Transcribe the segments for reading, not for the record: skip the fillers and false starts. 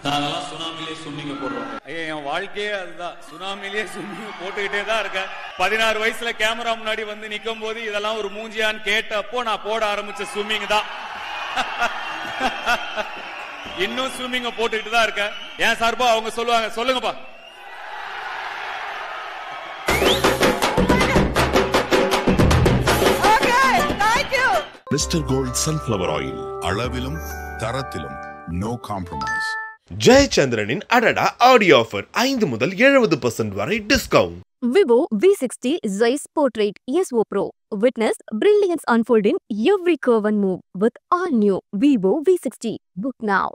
நாங்கெல்லாம் சுனாமிலே ஸ்விம்மிங் போடுறோம். என் வாழ்க்கையே அதுதான், சுனாமிலே ஸ்விம்மிங் போட்டுக்கிட்டே தான் இருக்கேன். 16 வயசுல கேமரா முன்னாடி வந்து நிக்கும் போது இதெல்லாம் ஒரு மூஞ்சியான்னு கேட்டப்போ நான் போட ஆரம்பிச்ச ஸ்விம்மிங் தான். இன்னும் ஸ்விம்மிங்க போட்டுக்கிட்டு தான் இருக்கேன். ஏன் சார்பா அவங்க சொல்லுவாங்க, சொல்லுங்கப்பா. மிஸ்டர் கோல்ட் சன்ஃப்ளவர் ஆயில், அளவிலும் தரத்திலும் நோ காம்ப்ரமைஸ். ஜெயச்சந்திரனின் அடடா ஆடியோ ஆஃபர் 5 முதல் 70% வரை discount. Vivo V60 Zeiss Portrait ESO Pro. Witness brilliance unfold in every curve and move with all new Vivo V60. Book now.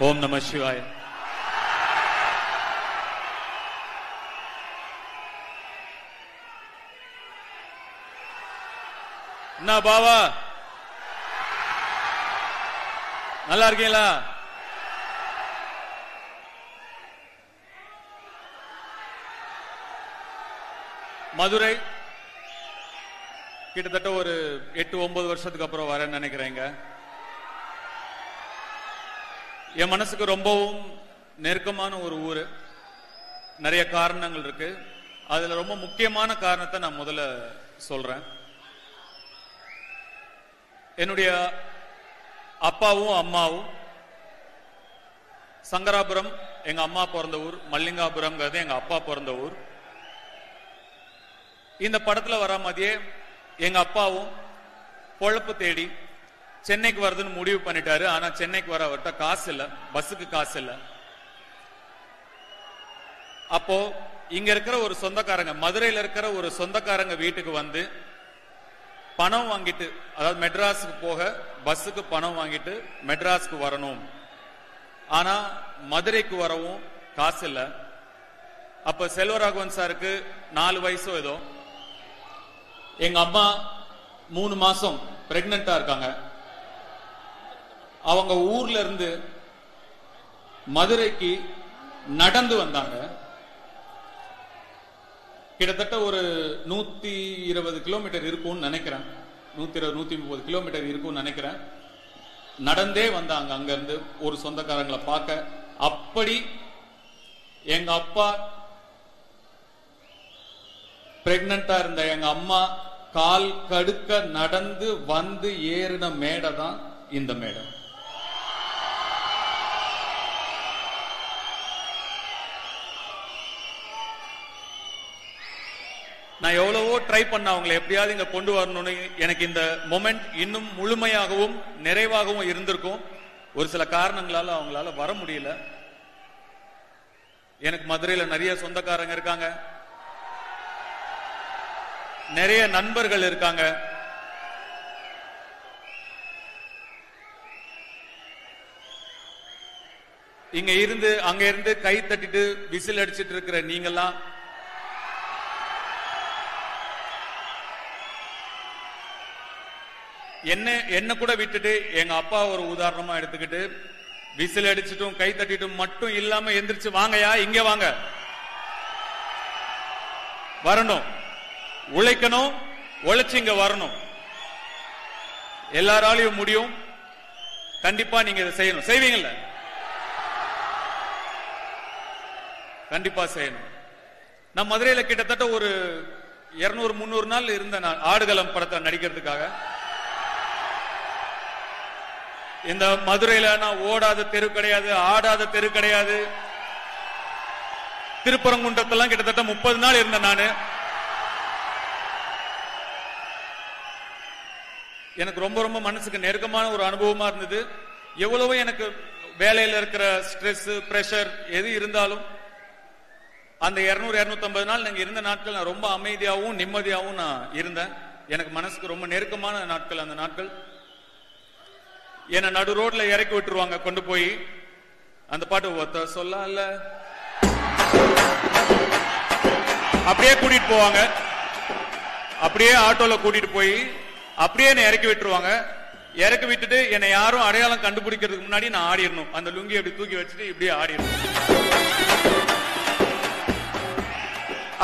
ஓம் நம சிவாய. என்ன பாவா, நல்லா இருக்கீங்களா? மதுரை கிட்டத்தட்ட ஒரு 8-9 வருஷத்துக்கு அப்புறம் வரேன்னு நினைக்கிறேங்க. என் மனசுக்கு ரொம்பவும் நெருக்கமான ஒரு ஊரு. நிறைய காரணங்கள் இருக்கு. அதுல ரொம்ப முக்கியமான காரணத்தை நான் முதல்ல சொல்றேன். என்னுடைய அப்பாவும் அம்மாவும் சங்கராபுரம் எங்க அம்மா பிறந்த ஊர், மல்லிகாபுரம்ங்கிறது எங்க அப்பா பிறந்த ஊர். இந்த படத்துல வர மாதிரியே எங்க அப்பாவும் பொழப்பு தேடி சென்னைக்கு வருதுன்னு முடிவு பண்ணிட்டாரு. ஆனா சென்னைக்கு வர அவர்கிட்ட காசு இல்ல, பஸ்ஸுக்கு காசு இல்ல. அப்போ இங்க இருக்கிற ஒரு சொந்தக்காரங்க, மதுரையில இருக்கிற ஒரு சொந்தக்காரங்க வீட்டுக்கு வந்து பணம் வாங்கிட்டு, அதாவது மெட்ராஸுக்கு போக பஸ்ஸுக்கு பணம் வாங்கிட்டு மெட்ராஸுக்கு வரணும். ஆனா மதுரைக்கு வரவும் காசு இல்ல. அப்ப செல்வராகவன் சாருக்கு 4 வயசோ ஏதோ. எங்க அம்மா 3 மாசம் பிரெக்னண்டா இருக்காங்க. அவங்க ஊர்ல இருந்து மதுரைக்கு நடந்து வந்தாங்க. கிட்டத்தட்ட ஒரு 120 கிலோமீட்டர் இருக்கும்னு நினைக்கிறேன். 120-130 கிலோமீட்டர் இருக்கும்னு நினைக்கிறேன். நடந்தே வந்தாங்க அங்க இருந்து ஒரு சொந்தக்காரங்களை பார்க்க. அப்படி எங்க அப்பா பிரெக்னண்டா இருந்த எங்க அம்மா கால் கடுக்க நடந்து வந்து ஏறின மேடை தான் இந்த மேடை. நான் எவ்வளவோ ட்ரை பண்ண அவங்களை எப்படியாவது இங்க கொண்டு வரணும்னு. எனக்கு இந்த மொமெண்ட் இன்னும் முழுமையாகவும் நிறைவாகவும் இருந்திருக்கும். ஒரு சில காரணங்களால அவங்களால வர முடியல. எனக்கு மதுரையில நிறைய சொந்தக்காரங்க இருக்காங்க, நிறைய நண்பர்கள் இருக்காங்க. இங்க இருந்து அங்க இருந்து கை தட்டிட்டு விசில் அடிச்சிட்டு இருக்கிற நீங்கெல்லாம் என்ன கூட விட்டுட்டு எங்க அப்பா ஒரு உதாரணமா எடுத்துக்கிட்டு விசில் அடிச்சிட்டும் கை தட்டிட்டும் மட்டும் இல்லாம எந்திரிச்சு வாங்கயா, இங்க வாங்க, வரணும், உழைக்கணும், உழைச்சு இங்க வரணும். எல்லாராலையும் முடியும். கண்டிப்பா நீங்க இதை செய்யணும். செய்வீங்கல்ல? கண்டிப்பா செய்யணும். நான் மதுரையில கிட்டத்தட்ட ஒரு 200-300 நாள் இருந்த நான் ஆடுகளம் படத்தை நடிக்கிறதுக்காக. இந்த மதுரையில நான் ஓடாத தெரு கிடையாது, ஆடாத தெரு கிடையாது. திருப்பரங்குன்றத்தெல்லாம் கிட்டத்தட்ட 30 நாள் இருந்தேன் நானு. எனக்கு ரொம்ப ரொம்ப மனசுக்கு நெருக்கமான ஒரு அனுபவமா இருந்தது. எவ்வளவோ எனக்கு வேலையில இருக்கிற ஸ்ட்ரெஸ், பிரஷர் எது இருந்தாலும் அந்த 200-250 நாள் நாங்க இருந்த நாட்கள் நான் ரொம்ப அமைதியாகவும் நிம்மதியாகவும் நான் இருந்தேன். எனக்கு மனசுக்கு ரொம்ப நெருக்கமான நாட்கள் அந்த நாட்கள். என்ன நடு ரோட்ல இறக்கி விட்டுருவாங்க கொண்டு போய். அந்த பாட்டு ஒத்த சொல்லல அப்படியே கூட்டிட்டு போவாங்க. அப்படியே ஆட்டோல கூட்டிட்டு போய் அப்படியே என்னை இறக்கி விட்டுருவாங்க. இறக்கி விட்டுட்டு என்னை யாரும் அடையாளம் கண்டுபிடிக்கிறதுக்கு முன்னாடி நான் ஆடிடணும். அந்த லுங்கி அப்படி தூக்கி வச்சுட்டு இப்படியே ஆடிடணும்.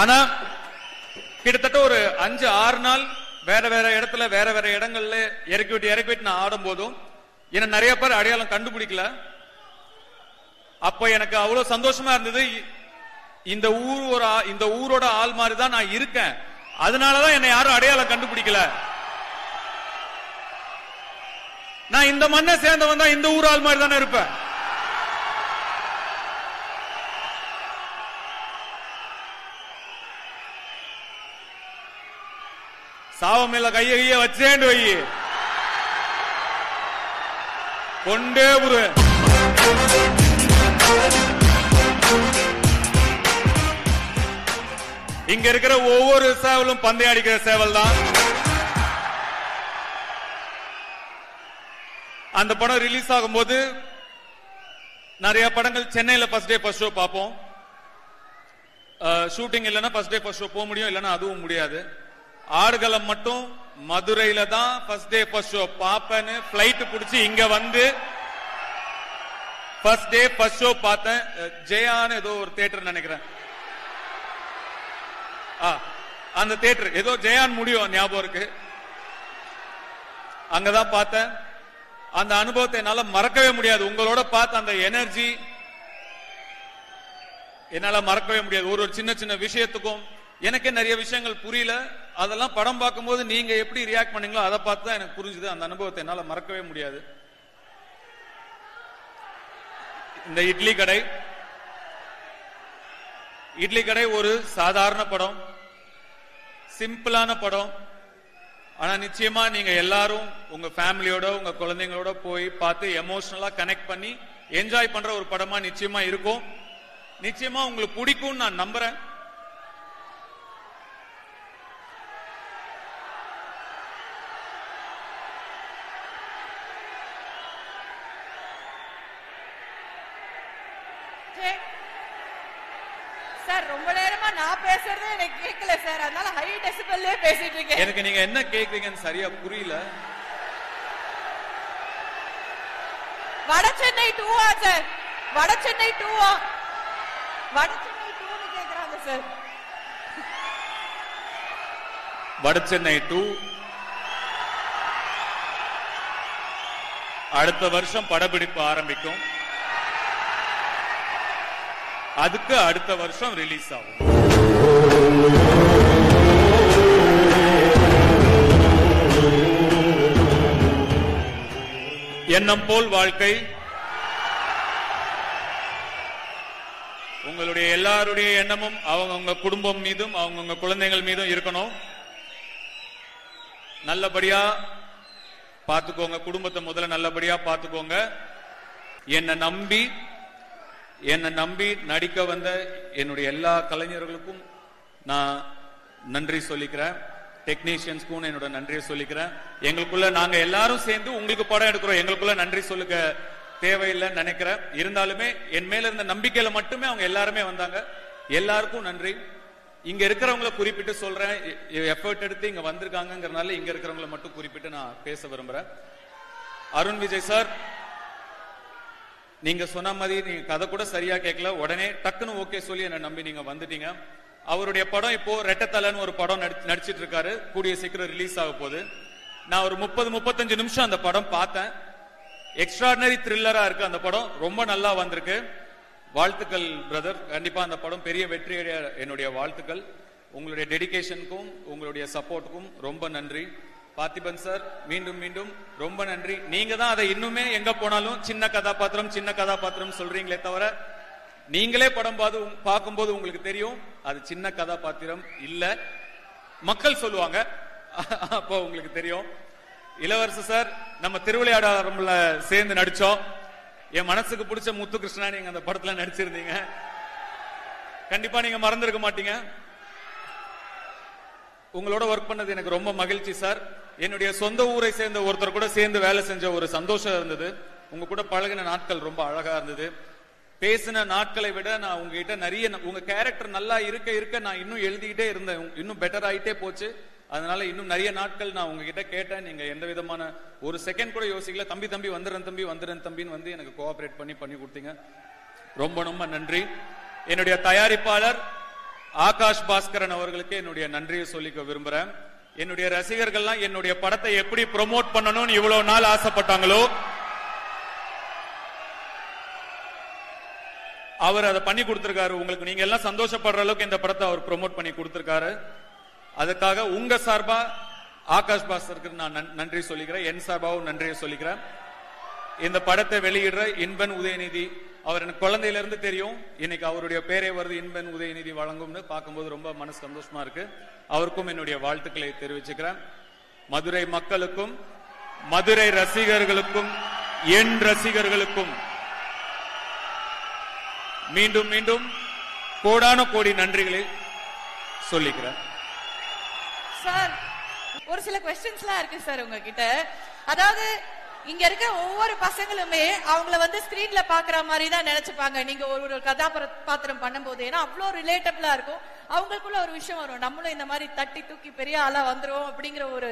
ஆனா கிட்டத்தட்ட ஒரு 5-6 நாள் வேற வேற இடத்துல வேற வேற இடங்கள்ல இறக்கி விட்டு நான் ஆடும் போதும் என்ன நிறைய பேர் அடையாளம் கண்டுபிடிக்கல. அப்ப எனக்கு அவ்வளவு சந்தோஷமா இருந்தது. இந்த ஊரோட ஆள் மாதிரி தான் நான் இருக்கேன், அதனாலதான் என்னை யாரும் அடையாளம் கண்டுபிடிக்கல. நான் இந்த மண்ணை சேர்ந்தவன் தான், இந்த ஊர் ஆள் மாதிரி தானே இருப்பேன். சாவ மேல கைய வச்சேன்னு வை, கொண்டே புரு. இங்க இருக்கிற ஒவ்வொரு சேவலும் பந்தயம் அடிக்கிற சேவல் தான். அந்த படம் ரிலீஸ் ஆகும்போது நிறைய படங்கள் சென்னையில ஃபர்ஸ்ட் டே ஃபர்ஸ்ட் ஷோ பார்ப்போம். ஷூட்டிங் இல்லைன்னா ஃபர்ஸ்ட் டே ஃபர்ஸ்ட் ஷோ போக முடியும், இல்லைன்னா அதுவும் முடியாது. ஆடுகளம் மட்டும் மதுரையில தான் ஃபர்ஸ்ட் டே ஃபர்ஸ்ட் ஷோ பாப்பேன்னு பிளைட் பிடிச்சி இங்க வந்து ஃபர்ஸ்ட் டே ஃபர்ஸ்ட் ஷோ பார்த்தேன். ஜெயான்னு ஏதோ ஒரு தியேட்டர் நினைக்கிறேன், அந்த தியேட்டர் ஏதோ ஜெயான் முடியும் ஞாபகம் இருக்கு. அங்கதான் பார்த்தேன். அந்த அனுபவத்தை என்னால மறக்கவே முடியாது. உங்களோட பார்த்த அந்த எனர்ஜி என்னால மறக்கவே முடியாது. ஒரு சின்ன சின்ன விஷயத்துக்கும் எனக்கே நிறைய விஷயங்கள் புரியல. அதெல்லாம் படம் பார்க்கும் போது நீங்க எப்படி ரியாக்ட் பண்ணீங்களோ அதை பார்த்து தான் எனக்கு புரிஞ்சுது. அந்த அனுபவத்தை என்னால மறக்கவே முடியாது. இந்த இட்லி கடை ஒரு சாதாரண படம், சிம்பிளான படம். ஆனா நிச்சயமா நீங்க எல்லாரும் உங்க ஃபேமிலியோட உங்க குழந்தைங்களோட போய் பார்த்து எமோஷனலா கனெக்ட் பண்ணி என்ஜாய் பண்ற ஒரு படமா நிச்சயமா இருக்கும். நிச்சயமா உங்களுக்கு பிடிக்கும் நான் நம்புறேன். சார் ரொம்ப நேரமா நான் பேசுறது எனக்கு கேட்கல சார், அதனால ஹை டெசிபல்லே பேசிட்டு இருக்கேன். எனக்கு நீங்க என்ன கேக்குறீங்கன்னு சரியா புரியல. வடசென்னை 2 சார், வடசென்னை 2 வடசென்னை 2 கேக்குறாங்க சார். வடசென்னை 2 அடுத்த வருஷம் படப்பிடிப்பு ஆரம்பிக்கும். அதுக்கு அடுத்த வருஷம் ரிலீஸ் ஆகும். எண்ணம் போல் வாழ்க்கை. உங்களுடைய எல்லாருடைய எண்ணமும் அவங்க குடும்பம் மீதும் அவங்க குழந்தைகள் மீதும் இருக்கணும். நல்லபடியா பார்த்துக்கோங்க, குடும்பத்தை முதல்ல நல்லபடியா பார்த்துக்கோங்க. என்னை நம்பி நடிக்க வந்த என்னுடைய எல்லா கலைஞர்களுக்கும் நான் நன்றி சொல்லிக்கிறேன். டெக்னீஷியன்ஸ்க்கும் என்னோட நன்றியை சொல்லிக்கிறேன். எங்களுக்குள்ள நாங்க எல்லாரும் சேர்ந்து உங்களுக்கு படம் எடுக்கிறோம், எங்களுக்குள்ள நன்றி சொல்லுங்க தேவையில்லைன்னு நினைக்கிறேன். இருந்தாலுமே என் மேல இருந்த நம்பிக்கையில மட்டுமே அவங்க எல்லாருமே வந்தாங்க. எல்லாருக்கும் நன்றி. இங்க இருக்கிறவங்களை குறிப்பிட்டு சொல்றேன், எஃபர்ட் எடுத்து இங்க வந்திருக்காங்கிறதுனால இங்க இருக்கிறவங்களை மட்டும் குறிப்பிட்டு நான் பேச விரும்புறேன். அருண் விஜய் சார், நீங்க சொன்ன மாதிரி நீங்க கதை கூட சரியா கேட்கல, உடனே டக்குன்னு ஓகே சொல்லி என்ன நம்பி நீங்க வந்துட்டீங்க. அவருடைய படம் இப்போ ரெட்டத்தலைன்னு ஒரு படம் நடிச்சிட்டு இருக்காரு, கூடிய சீக்கிரம் ரிலீஸ் ஆக போகுது. நான் ஒரு 30-35 நிமிஷம் அந்த படம் பார்த்தேன். எக்ஸ்ட்ராடினரி த்ரில்லரா இருக்கு அந்த படம், ரொம்ப நல்லா வந்திருக்கு. வாழ்த்துக்கள் பிரதர், கண்டிப்பா அந்த படம் பெரிய வெற்றி அடைய என்னுடைய வாழ்த்துக்கள். உங்களுடைய டெடிகேஷனுக்கும் உங்களுடைய சப்போர்ட்டுக்கும் ரொம்ப நன்றி. பார்த்திபன் சார், மீண்டும் மீண்டும் ரொம்ப நன்றி. நீங்க தான் அதை இன்னுமே எங்க போனாலும் சின்ன கதாபாத்திரம் சொல்றீங்களே தவிர, நீங்களே படம் பார்க்கும்போது உங்களுக்கு தெரியும் அது சின்ன கதாபாத்திரம் இல்ல, மக்கள் சொல்லுவாங்க, அப்போ உங்களுக்கு தெரியும். இளவரசு சார், நம்ம திருவிளையாடல சேர்ந்து நடிச்சோம். என் மனசுக்கு பிடிச்ச முத்துகிருஷ்ணா நீங்க அந்த படத்துல நடிச்சிருந்தீங்க. கண்டிப்பா நீங்க மறந்துருக்க மாட்டீங்க. உங்களோட ஒர்க் பண்ணது எனக்கு ரொம்ப மகிழ்ச்சி சார். என்னுடைய சொந்த ஊரை சேர்ந்த ஒருத்தர் கூட சேர்ந்து வேலை செஞ்ச ஒரு சந்தோஷம் இருந்தது. உங்க கூட பழகின நாட்கள் ரொம்ப அழகா இருந்தது. பேசின நாட்களை விட நான் உங்ககிட்ட நிறைய, உங்க கேரக்டர் நல்லா இருக்க நான் இன்னும் எழுதிக்கிட்டே இருந்தேன், இன்னும் பெட்டர் ஆயிட்டே போச்சு. அதனால இன்னும் நிறைய நாட்கள் நான் உங்ககிட்ட கேட்டேன். நீங்க எந்த விதமான ஒரு செகண்ட் கூட யோசிக்கல. தம்பி வந்துடுறேன் தம்பின்னு வந்து எனக்கு கோஆபரேட் பண்ணி கொடுத்தீங்க. ரொம்ப ரொம்ப நன்றி. என்னுடைய தயாரிப்பாளர் ஆகாஷ் பாஸ்கரன் அவர்களுக்கு என்னுடைய நன்றியை சொல்லிக்க விரும்புறேன். என்னுடைய ரசிகர்கள்லாம் என்னுடைய படத்தை எப்படி ப்ரோமோட் பண்ணணும்னு இவ்வளவு நாள் ஆசைப்பட்டாங்களோ அவர் அதை பண்ணி கொடுத்திருக்காரு. உங்களுக்கு நீங்க எல்லாம் சந்தோஷப்படுற அளவுக்கு இந்த படத்தை அவர் ப்ரோமோட் பண்ணி கொடுத்திருக்காரு. அதுக்காக உங்க சார்பா ஆகாஷ் பாஸ்கருக்கு நான் நன்றி சொல்லிக்கிறேன். என் சார்பாவும் நன்றியை சொல்லிக்கிறேன். இந்த படத்தை வெளியிடுற இன்பன் உதயநிதி அவர் எனக்கு குழந்தையில இருந்து தெரியும். இன்னைக்கு அவருடைய பேரே வருது, இன்பன் உதயநிதி வழங்கும்னு பார்க்கும்போது ரொம்ப மனசு சந்தோஷமா இருக்கு. அவருக்கும் என்னுடைய வாழ்த்துக்களை தெரிவிச்சுக்கிறேன். மதுரை மக்களுக்கும் மதுரை ரசிகர்களுக்கும் என் ரசிகர்களுக்கும் மீண்டும் மீண்டும் கோடான கோடி நன்றிகளை சொல்லிக்கிறேன். சார் ஒரு சில கொஸ்டின்ஸ்லாம் இருக்கு சார் உங்ககிட்ட. அதாவது இங்க இருக்க ஒவ்வொரு பசங்களுமே அவங்கள வந்து ஸ்கிரீன்ல பாக்குற மாதிரி தான் நினைச்சுப்பாங்க நீங்க ஒரு கதாபாத்திரம் பண்ணும்போது. ஏன்னா அவ்வளவு ரிலேட்டபிளா இருக்கும். அவங்களுக்குள்ள ஒரு விஷயம் வரும், நம்மளும் இந்த மாதிரி தட்டி தூக்கி பெரிய ஆளா வந்துரும் அப்படிங்கிற ஒரு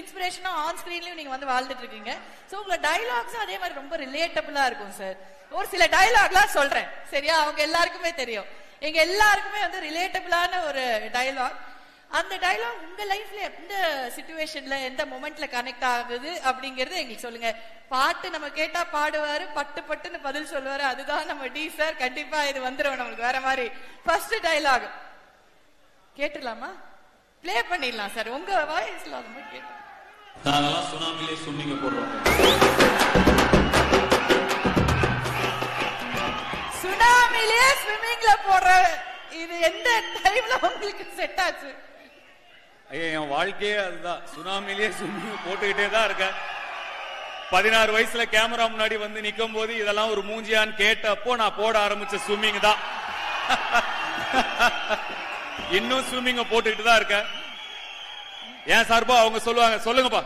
இன்ஸ்பிரேஷனா ஆன் ஸ்கிரீன்லயும் நீங்க வந்து வாழ்ந்துட்டு இருக்கீங்க. சோ உங்க டயலாக்ஸும் அதே மாதிரி ரொம்ப ரிலேட்டபிளா இருக்கும் சார். ஒரு சில டயலாக்லாம் சொல்றேன் சரியா, அவங்க எல்லாருக்குமே தெரியும். எங்க எல்லாருக்குமே வந்து ரிலேட்டபிளான ஒரு டயலாக். அந்த டயலாக் உங்க லைஃப்ல எந்த சிச்சுவேஷன்ல எந்த மொமெண்ட்ல கனெக்ட் ஆகுது அப்படிங்கறது எங்களுக்கு சொல்லுங்க. பாட்டு நம்ம கேட்டா பாடுவாரு, பட்டுன்னு பதில் சொல்லுவாரு. அதுதான் நம்ம டி சார். கண்டிப்பா இது வந்துடும் நம்மளுக்கு வேற மாதிரி. ஃபர்ஸ்ட் டயலாக் கேட்டுலாமா? பிளே பண்ணிடலாம் சார் உங்க வாய்ஸ்ல. அது மாதிரி கேட்டு நாங்கெல்லாம் சுனாமிலே ஸ்விம்மிங் போடுறோம். சுனாமிலே ஸ்விம்மிங்ல போடுற இது எந்த டைம்ல உங்களுக்கு செட் ஆச்சு? என் வாழ்க்கையே அதுதான். சுனாமிலேயே ஸ்விம்மிங் போட்டுக்கிட்டே தான் இருக்கேன். 16 வயசுல கேமரா முன்னாடி வந்து நிக்கும் போது இதெல்லாம் ஒரு மூஞ்சியான்னு கேட்டப்போ நான் போட ஆரம்பிச்ச ஸ்விம்மிங் தான். இன்னும் ஸ்விம்மிங்க போட்டுக்கிட்டு தான் இருக்கேன். ஏன் சார்பா அவங்க சொல்லுவாங்க, சொல்லுங்கப்பா.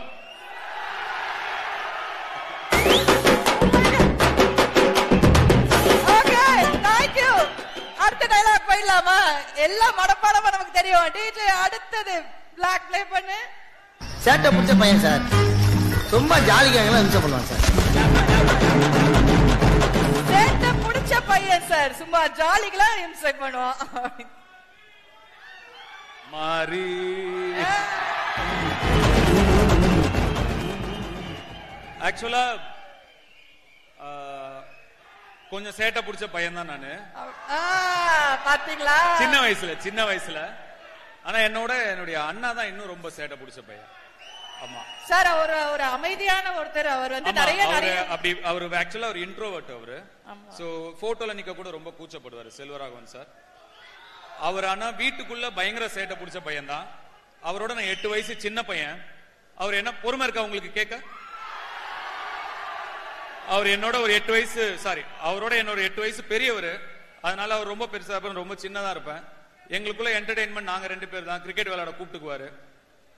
அடுத்த டயலாக் போயிடலாமா? எல்லாம் மனப்பாடமா நமக்கு தெரியும். டிஜே அடுத்தது பிளாக் ப்ளே பண்ணு. சேட்டை பிடிச்ச பையன் சார், ரொம்ப ஜாலிக்காக என்ஜாய் பண்ணுவான் சார். சேட்டை பிடிச்ச பையன் சார், சும்மா ஜாலிகளா என்ஜாய் பண்ணுவான். மாறி ஆக்சுவலா கொஞ்சம் சேட்டை பிடிச்ச பையன் தான் நானு. பாத்தீங்களா? சின்ன வயசுல. ஆனா என்னுடைய அண்ணா தான் இன்னும் ரொம்ப சேட்டை பிடிச்ச பையன். ஆமா சார். ஒரு அமைதியான ஒருத்தர். அவர் வந்து நிறைய அப்படி அவர் ஆக்சுவலா ஒரு இன்ட்ரோவர்ட். அவரு சோ போட்டோல நிக்க கூட ரொம்ப கூச்சப்படுவாரு. செல்வராகவன் சார் அவர். ஆனா வீட்டுக்குள்ள பயங்கர சேட்டை பிடிச்ச பையன் தான். அவரோட நான் 8 வயசு சின்ன பையன். அவர் என்ன பொறுமை இருக்கா உங்களுக்கு கேட்க? அவர் என்னோட ஒரு 8 வயசு அவரோட என்னோட 8 வயசு பெரியவர். அதனால அவர் ரொம்ப பெருசா இருப்பேன், ரொம்ப சின்னதா இருப்பேன். எங்களுக்குள்ள என்டர்டைன்மெண்ட் நாங்க 2 பேர் தான். கிரிக்கெட் விளையாட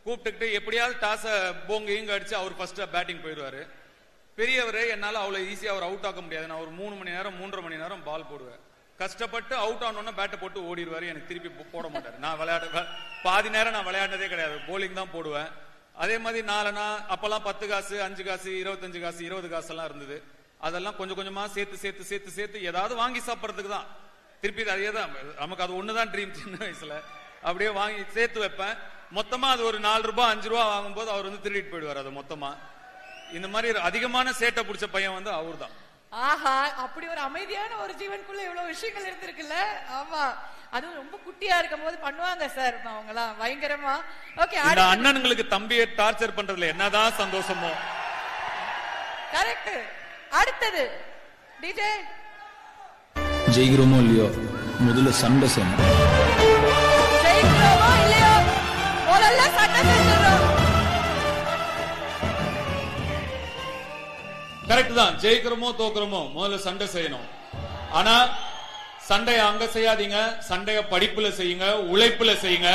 கூப்பிட்டுக்கிட்டு எப்படியாவது டாஸ போங்க இங்க அடிச்சு அவர் ஃபர்ஸ்ட் பேட்டிங் போயிடுவாரு. பெரியவர் என்னால அவ்வளவு ஈஸியா அவர் அவுட் ஆக்க முடியாது. நான் ஒரு 3 மணி நேரம் 3.5 மணி நேரம் பால் போடுவேன். கஷ்டப்பட்டு அவுட் ஆனோன்னா பேட்டை போட்டு ஓடிடுவாரு. எனக்கு திருப்பி போட மாட்டாரு. நான் பாதி நேரம் நான் விளையாடுனதே கிடையாது, போலிங் தான் போடுவேன். அதே மாதிரி நாலனா அப்பெல்லாம் 10 காசு 5 காசு 25 காசு 20 காசு எல்லாம் இருந்தது. அதெல்லாம் கொஞ்சம் கொஞ்சமா சேர்த்து ஏதாவது வாங்கி சாப்பிடறதுக்கு தான். திருப்பி அதே தான் நமக்கு. அது ஒண்ணுதான் ட்ரீம். சின்ன வயசுல அப்படியே வாங்கி சேர்த்து வைப்பேன். மொத்தமா அது ஒரு 4 ரூபாய் 5 ரூபாய் வாங்கும்போது அவர் வந்து திருடிட்டு போயிடுவார் அது மொத்தமா. இந்த மாதிரி அதிகமான சேட்டை பிடிச்ச பையன் வந்து அவர் தான். ஆஹா, அப்படி ஒரு அமைதியான ஒரு ஜீவனுக்குள்ள இவ்வளவு விஷயங்கள் இருந்திருக்குல்ல. ஆமா, அதுவும் ரொம்ப குட்டியா இருக்கும் போது பண்ணுவாங்க சார் அவங்க எல்லாம் பயங்கரமா. ஓகே, இந்த அண்ணனுங்களுக்கு தம்பியை டார்ச்சர் பண்றதுல என்னதான் சந்தோஷமோ. கரெக்ட். அடுத்தது டிஜே. ஜெயிக்கிறோமோ இல்லையோ முதல்ல சண்டை செய்யணும். ஜெயிக்கிறோமோ இல்லையோ முதல்ல சண்டை செய்யணும். கரெக்ட் தான். ஜெயிக்கிறோமோ தோக்குறோமோ முதல்ல சண்டை செய்யணும். ஆனா சண்டைய அங்க செய்யாதீங்க. சண்டைய படிப்புல செய்யுங்க, உழைப்புல செய்யுங்க.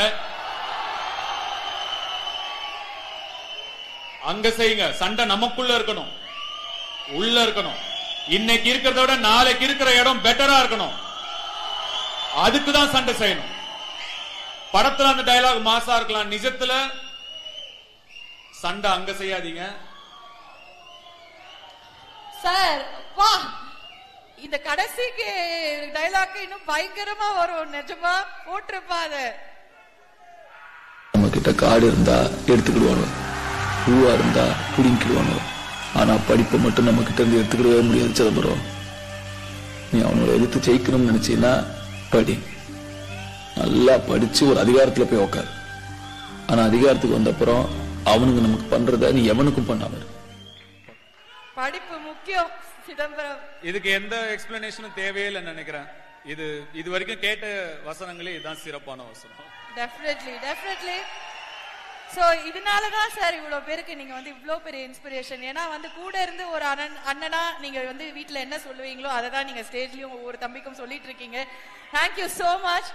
அங்க செய்யுங்க. சண்டை நமக்குள்ள இருக்கணும், உள்ள இருக்கணும். இன்னைக்கு இருக்கிறத விட நாளைக்கு இருக்கிற இடம் பெட்டரா இருக்கணும். அதுக்குதான் சண்டை செய்யணும். படத்துல அந்த டயலாக் மாசா இருக்கலாம், நிஜத்துல சண்டை அங்க செய்யாதீங்க சார். வா, இந்த கடைசிக்கு டயலாக் இன்னும் பயங்கரமா வரும். நிஜமா போட்டிருப்பா அத. நம்ம கிட்ட காடு இருந்தா எடுத்துக்கிடுவானோ, பூவா இருந்தா புடிங்கிடுவானோ. ஆனா படிப்பை மட்டும் நம்ம கிட்ட இருந்து எடுத்துக்கிடவே முடியாது சிதம்பரம். நீ அவனோட எதிர்த்து ஜெயிக்கணும்னு நினைச்சீன்னா படி, நல்லா படிச்சு ஒரு அதிகாரத்துல போய் உக்காரு. ஆனா அதிகாரத்துக்கு வந்த அப்புறம் அவனுக்கு நமக்கு பண்றத நீ எவனுக்கும் பண்ணாம. படிப்பு முக்கியம் சிதம்பரம். இதுக்கு எந்த எக்ஸ்பிளனேஷனும் தேவையில்லை நினைக்கிறேன். இது வரைக்கும் கேட்ட வசனங்களே இதுதான் சிறப்பான வசனம். டெஃபினெட்லி. சோ இதனாலதான் சார் இவ்வளவு பேருக்கு நீங்க வந்து இவ்வளவு பெரிய இன்ஸ்பிரேஷன். ஏன்னா வந்து கூட இருந்து ஒரு அண்ணனா நீங்க வந்து வீட்டுல என்ன சொல்லுவீங்களோ அதை தான் நீங்க ஸ்டேஜ்லயும் ஒவ்வொரு தம்பிக்கும் சொல்லிட்டு இருக்கீங்க. Thank you so much.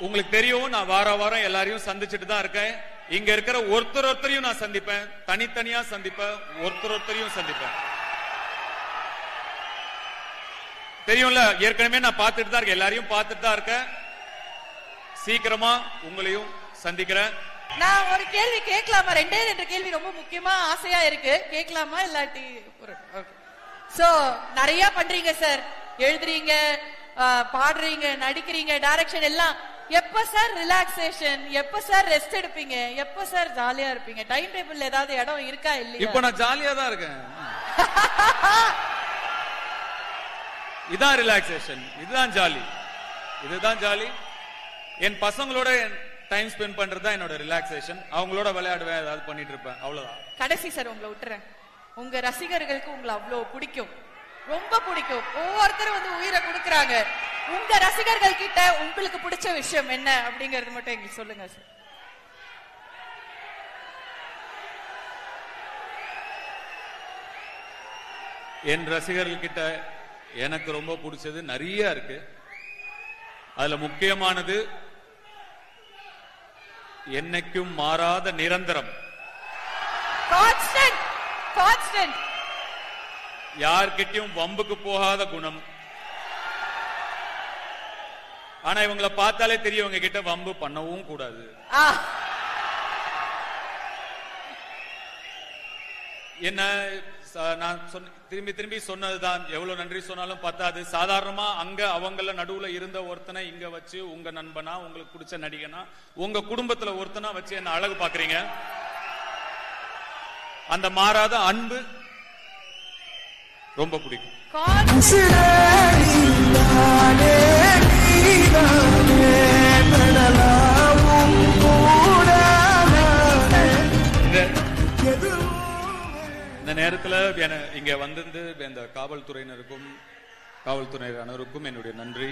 உங்களுக்கு தெரியும், நான் வாரம் எல்லாரையும் சந்திச்சுட்டு தான் இருக்கேன். இங்க இருக்கிற ஒருத்தரையும் நான் சந்திப்பேன், தனித்தனியா சந்திப்பேன், ஒருத்தரையும் சந்திப்பேன். தெரியும்ல, ஏற்கனவே நான் பார்த்துட்டு தான் இருக்கேன், எல்லாரையும் பார்த்துட்டு தான் இருக்கேன். சீக்கிரமா உங்களையும் சந்திக்கிறேன். நான் ஒரு கேள்வி கேட்கலாமா? ரெண்டே கேள்வி ரொம்ப முக்கியமா ஆசையா இருக்கு, கேட்கலாமா? இல்லாட்டி சோ நிறைய பண்றீங்க சார், எழுதுறீங்க, பாடுறீங்க, நடிக்கிறீங்க, டைரக்ஷன் எல்லாம். எப்ப சார் ரிலாக்ஸேஷன், எப்ப சார் ரெஸ்ட் எடுப்பீங்க, எப்ப சார் ஜாலியா இருப்பீங்க? டைம் டேபிள் ஏதாவது இடம் இருக்கா இல்லையா? இப்ப நான் ஜாலியா தான் இருக்கேன். இதான் ரிலாக்ஸேஷன், இதுதான் ஜாலி. என் பசங்களோட டைம் ஸ்பெண்ட் பண்றதா என்னோட ரிலாக்ஸேஷன். அவங்களோட விளையாடுவேன், ஏதாவது பண்ணிட்டு இருப்பேன், அவ்வளவுதான். கடைசி சார் உங்களை விட்டுறேன். உங்க ரசிகர்களுக்கு உங்களை அவ்வளவு பிடிக்கும், ரொம்ப பிடிக்கும். ஒவ்வொருத்தரும் வந்து உயிரை கொடுக்கறாங்க. உங்க ரசிகர்கள் கிட்ட உங்களுக்கு பிடிச்ச விஷயம் என்ன அப்படிங்கறது மட்டும் எங்களுக்கு சொல்லுங்க சார். என் ரசிகர்கள் கிட்ட எனக்கு ரொம்ப பிடிச்சது நிறைய இருக்கு. அதுல முக்கியமானது என்னைக்கும் மாறாத நிரந்தரம், கான்ஸ்டன்ட், யார்கிட்டயும் வம்புக்கு போகாத குணம். ஆனா இவங்களை பார்த்தாலே தெரியும் இவங்க கிட்ட வம்பு பண்ணவும் கூடாது. என்ன நான் திரும்பி சொன்னதுதான், எவ்வளவு நன்றி சொன்னாலும் பத்தாது. சாதாரணமா அங்க அவங்கள நடுவுல இருந்த ஒருத்தனை இங்க வச்சு உங்க நண்பனா, உங்களுக்கு பிடிச்ச நடிகனா, உங்க குடும்பத்துல ஒருத்தனா வச்சு என்ன அழகு பாக்குறீங்க. அந்த மாறாத அன்பு ரொம்ப பிடிக்கும். இந்த நேரத்துல இங்க வந்திருந்து இந்த காவல்துறையினருக்கும் காவல்துறையினருக்கும் என்னுடைய நன்றி.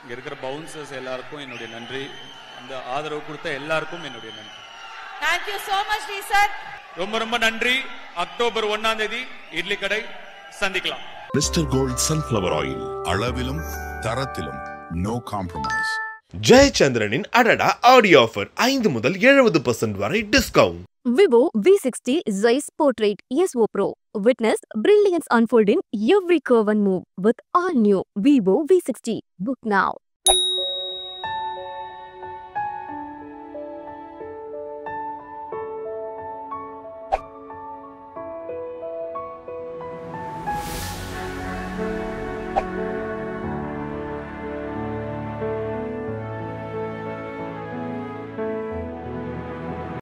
இங்க இருக்கிற பவுன்சர்ஸ் எல்லாருக்கும் என்னுடைய நன்றி. அந்த ஆதரவு கொடுத்த எல்லாருக்கும் என்னுடைய நன்றி. Thank you so much sir. ரொம்ப நன்றி. அக்டோபர் 1ஆம் தேதி இட்லி கடை சந்திக்கலாம். மிஸ்டர் கோல்ட் சன்ஃபிளவர் ஆயில், அளவிலும் தரத்திலும் நோ காம்ப்ரமைஸ். ஜெயச்சந்திரனின் அடடா ஆடியோ ஆஃபர் 5 முதல் 70% வரை discount. Vivo V60 Zeiss Portrait ESO Pro. Witness brilliance unfold in every curve and move with all new Vivo V60. Book now.